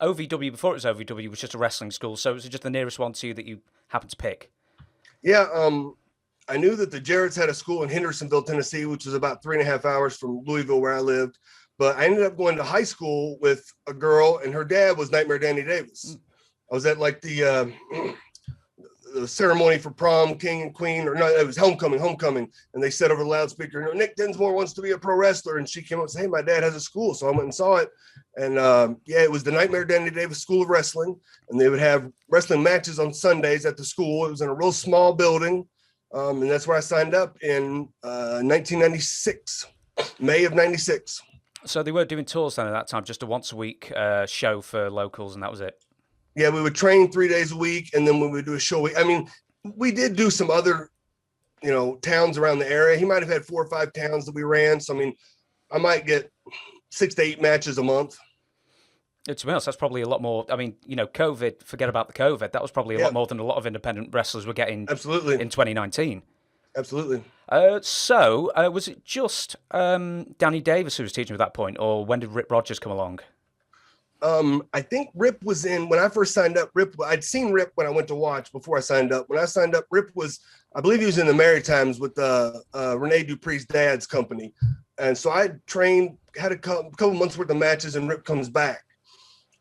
OVW, before it was OVW, was just a wrestling school. So was it just the nearest one to you that you happened to pick? Yeah. I knew that the Jarretts had a school in Hendersonville, Tennessee, which was about 3.5 hours from Louisville, where I lived. But I ended up going to high school with a girl, and her dad was Nightmare Danny Davis. I was at like the ceremony for prom, king and queen, or no, it was homecoming. And they said over the loudspeaker, Nick Dinsmore wants to be a pro wrestler. And she came up and said, hey, my dad has a school. So I went and saw it. And it was the Nightmare Danny Davis School of Wrestling. And they would have wrestling matches on Sundays at the school. It was in a real small building. And that's where I signed up in 1996, May of 96. So they weren't doing tours then at that time, just a once a week show for locals, and that was it? Yeah, we would train 3 days a week, and then we would do a show. I mean, we did do some other, towns around the area. He might have had 4 or 5 towns that we ran. So, I mean, I might get 6 to 8 matches a month. To be honest, that's probably a lot more. I mean, COVID, forget about the COVID. That was probably a lot more than a lot of independent wrestlers were getting Absolutely. In 2019. Absolutely. So was it just Danny Davis who was teaching at that point, or when did Rip Rogers come along? I think Rip was in when I first signed up. I'd seen Rip when I went to watch before I signed up. When I signed up, Rip was, I believe he was in the Maritimes with Rene Dupree's dad's company. And so I trained, had a couple months worth of matches, and Rip comes back.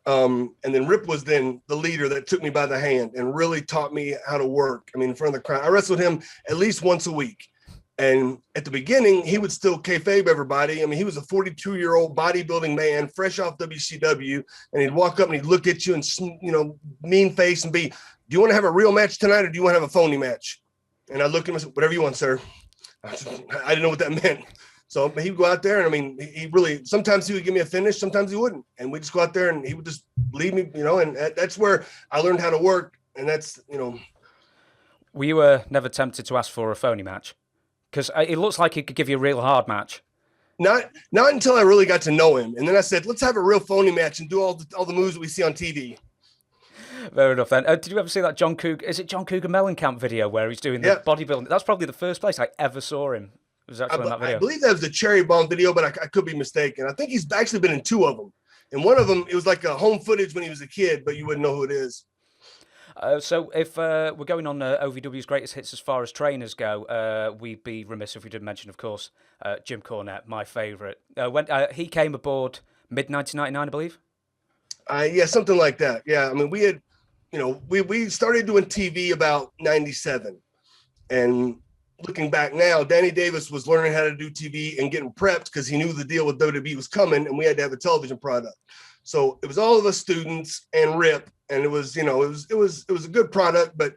And then Rip was then the leader that took me by the hand and really taught me how to work. I mean, in front of the crowd, I wrestled him at least once a week. And at the beginning, he would still kayfabe everybody. I mean, he was a 42-year-old bodybuilding man, fresh off WCW, and he'd walk up and he'd look at you and, mean face and be, do you want to have a real match tonight, or do you want to have a phony match? And I looked at him and said, whatever you want, sir. I didn't know what that meant. So he'd go out there, and I mean, he really, sometimes he would give me a finish, sometimes he wouldn't. And we'd just go out there and he would just leave me, and that's where I learned how to work. And that's, Were you never tempted to ask for a phony match? Because it looks like he could give you a real hard match. Not until I really got to know him. And then I said, let's have a real phony match and do all the moves that we see on TV. Fair enough then. Did you ever see that John Cougar Mellencamp video where he's doing the bodybuilding? That's probably the first place I ever saw him. It was actually in that video. I believe that was the Cherry Bomb video, but I could be mistaken. I think he's actually been in 2 of them. And one of them, it was like a home footage when he was a kid, but you wouldn't know who it is. So if we're going on OVW's greatest hits as far as trainers go, we'd be remiss if we didn't mention, of course, Jim Cornette, my favourite. When he came aboard mid-1999, I believe? Yeah, something like that. Yeah, I mean, we had, we started doing TV about 97. And looking back now, Danny Davis was learning how to do TV and getting prepped because he knew the deal with WWE was coming, and we had to have a television product. So it was all of us students and Rip, and it was a good product, but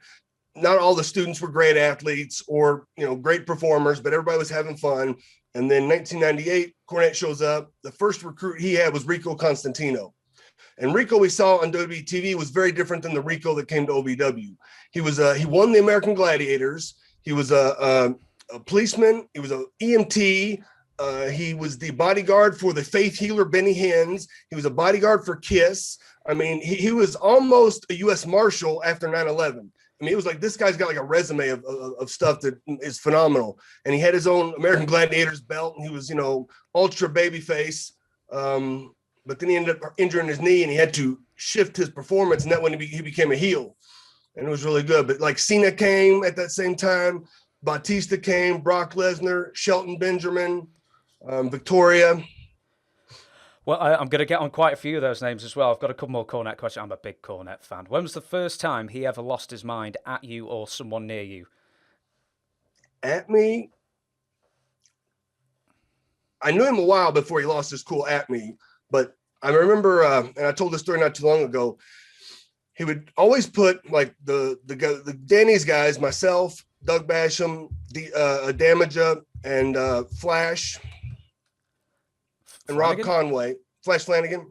not all the students were great athletes or, great performers, but everybody was having fun. And then 1998, Cornette shows up. The first recruit he had was Rico Constantino. And Rico we saw on WWE TV was very different than the Rico that came to OVW. He won the American Gladiators. He was a policeman. He was an EMT. He was the bodyguard for the faith healer Benny Hinn's. He was a bodyguard for Kiss. I mean, he was almost a U.S. Marshal after 9/11. I mean, it was like, this guy's got like a resume of stuff that is phenomenal. And he had his own American Gladiators belt, and he was, ultra babyface. But then he ended up injuring his knee, and he had to shift his performance, and that when he became a heel. And it was really good. But like Cena came at that same time, Batista came, Brock Lesnar, Shelton Benjamin, Victoria. Well, I'm going to get on quite a few of those names as well. I've got a couple more Cornette questions. I'm a big Cornette fan. When was the first time he ever lost his mind at you or someone near you? At me? I knew him a while before he lost his cool at me, but I remember, and I told this story not too long ago, he would always put like the Danny's guys, myself, Doug Basham, Damaja, and Flash, and Rob Conway, Flash Flanagan.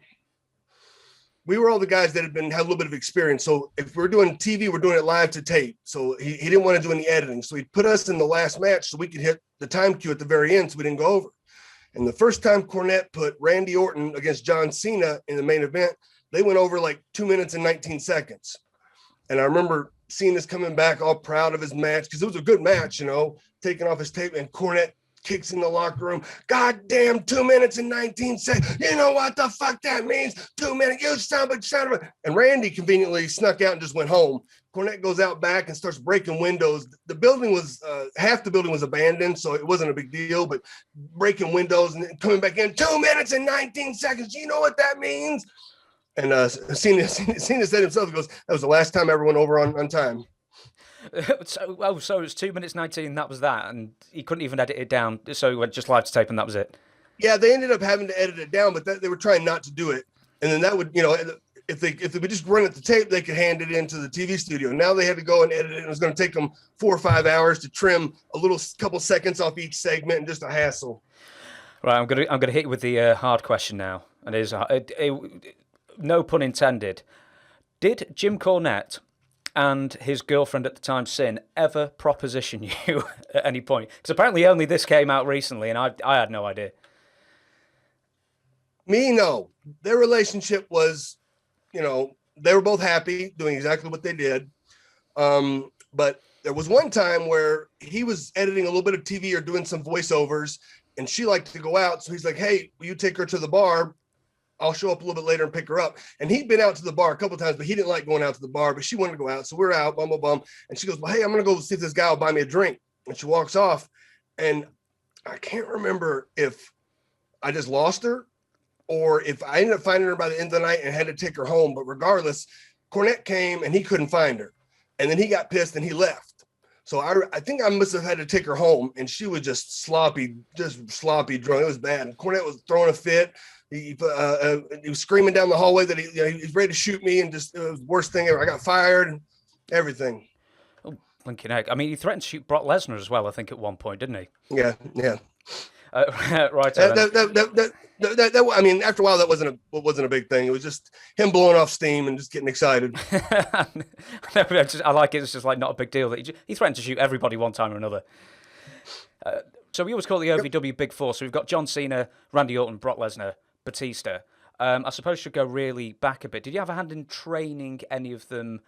We were all the guys that had a little bit of experience. So if we're doing TV, we're doing it live to tape. So he didn't want to do any editing. So he put us in the last match so we could hit the time cue at the very end so we didn't go over. And the first time Cornette put Randy Orton against John Cena in the main event, they went over like 2 minutes and 19 seconds. And I remember Cena's coming back all proud of his match because it was a good match, taking off his tape, and Cornette kicks in the locker room. God damn, 2 minutes and 19 seconds. You know what the fuck that means? 2 minutes, you son of a. And Randy conveniently snuck out and just went home. Cornette goes out back and starts breaking windows. The building was, half the building was abandoned, so it wasn't a big deal, but breaking windows and coming back in, 2 minutes and 19 seconds. You know what that means? And Cena said himself, he goes, that was the last time I ever went over on time. So it was 2 minutes 19, that was that, and he couldn't even edit it down, so he went just live to tape and that was it. Yeah, they ended up having to edit it down, but they were trying not to do it. And then that would, if they would just run it to tape, they could hand it into the TV studio. Now they had to go and edit it, and it was going to take them 4 or 5 hours to trim a couple seconds off each segment, and just a hassle. Right, I'm gonna hit you with the hard question now, and it is no pun intended. Did Jim Cornette and his girlfriend at the time, Synn, ever proposition you at any point? Because apparently only this came out recently, and I had no idea. Me, no. Their relationship was, they were both happy doing exactly what they did. But there was one time where he was editing a little bit of TV or doing some voiceovers, and she liked to go out. So he's like, hey, will you take her to the bar? I'll show up a little bit later and pick her up. And he'd been out to the bar a couple of times, but he didn't like going out to the bar, but she wanted to go out. So we're out, bum, bum, bum. And she goes, well, hey, I'm going to go see if this guy will buy me a drink. And she walks off. And I can't remember if I just lost her or if I ended up finding her by the end of the night and had to take her home. But regardless, Cornette came and he couldn't find her. And then he got pissed and he left. So I think I must have had to take her home, and she was just sloppy drunk. It was bad. And Cornette was throwing a fit. He was screaming down the hallway that he's ready to shoot me, and just it was the worst thing ever. I got fired and everything. Oh, blinking heck. I mean, he threatened to shoot Brock Lesnar as well, I think, at one point, didn't he? Yeah. Right. I mean, after a while, that wasn't a big thing. It was just him blowing off steam and just getting excited. I like it. It's just like not a big deal that he threatened to shoot everybody one time or another. So we always call it the OVW Big Four. So we've got John Cena, Randy Orton, Brock Lesnar, Batista. I suppose should go really back a bit. Did you have a hand in training any of them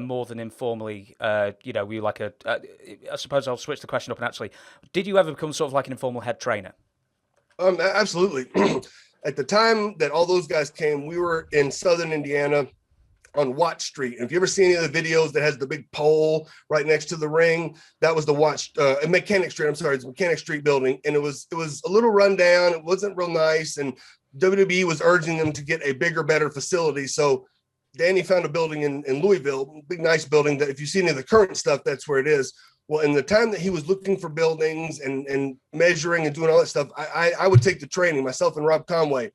more than informally? Were you like I suppose I'll switch the question up and actually, did you ever become sort of like an informal head trainer? Absolutely. At the time that all those guys came, we were in Southern Indiana on Watt Street. And if you ever see any of the videos that has the big pole right next to the ring, that was the Mechanic Street. I'm sorry, it's Mechanic Street building. And it was a little rundown. It wasn't real nice. And WWE was urging them to get a bigger, better facility. So Danny found a building in Louisville, big, nice building that if you see any of the current stuff, that's where it is. Well, in the time that he was looking for buildings and measuring and doing all that stuff, I would take the training, myself and Rob Conway.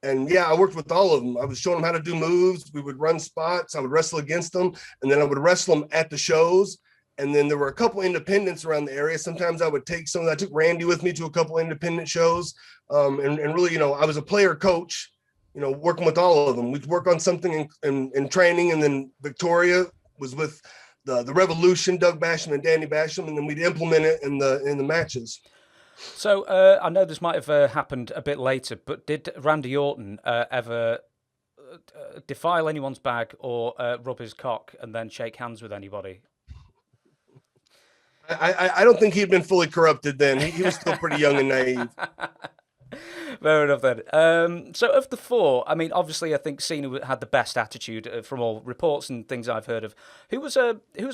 And yeah, I worked with all of them. I was showing them how to do moves. We would run spots. I would wrestle against them. And then I would wrestle them at the shows. And then there were a couple independents around the area. Sometimes I would take I took Randy with me to a couple independent shows. And really, I was a player coach, working with all of them. We'd work on something in training. And then Victoria was with the Revolution, Doug Basham and Danny Basham, and then we'd implement it in the matches. So I know this might have happened a bit later, but did Randy Orton ever defile anyone's bag or rub his cock and then shake hands with anybody? I don't think he'd been fully corrupted then. He was still pretty young and naive. Fair enough then. So of the four, I mean, obviously I think Cena had the best attitude from all reports and things I've heard of. Who was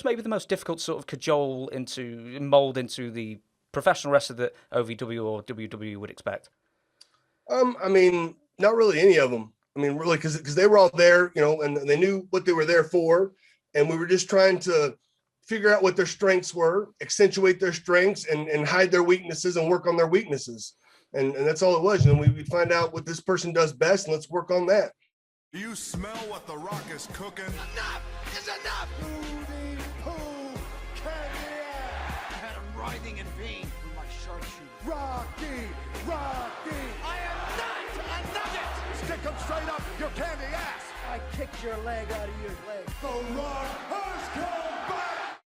maybe the most difficult sort of mold into the professional wrestler that OVW or WWE would expect? I mean, not really any of them. I mean, really, because they were all there, and they knew what they were there for. And we were just trying to figure out what their strengths were, accentuate their strengths and hide their weaknesses and work on their weaknesses. And that's all it was. And we'd find out what this person does best and let's work on that. Do you smell what the Rock is cooking? Enough is enough! Booty poo candy ass! I had him writhing in pain through my sharpshooter. Rocky! I am not a nugget! Stick him straight up your candy ass! I kicked your leg out of your leg. The Rock has come!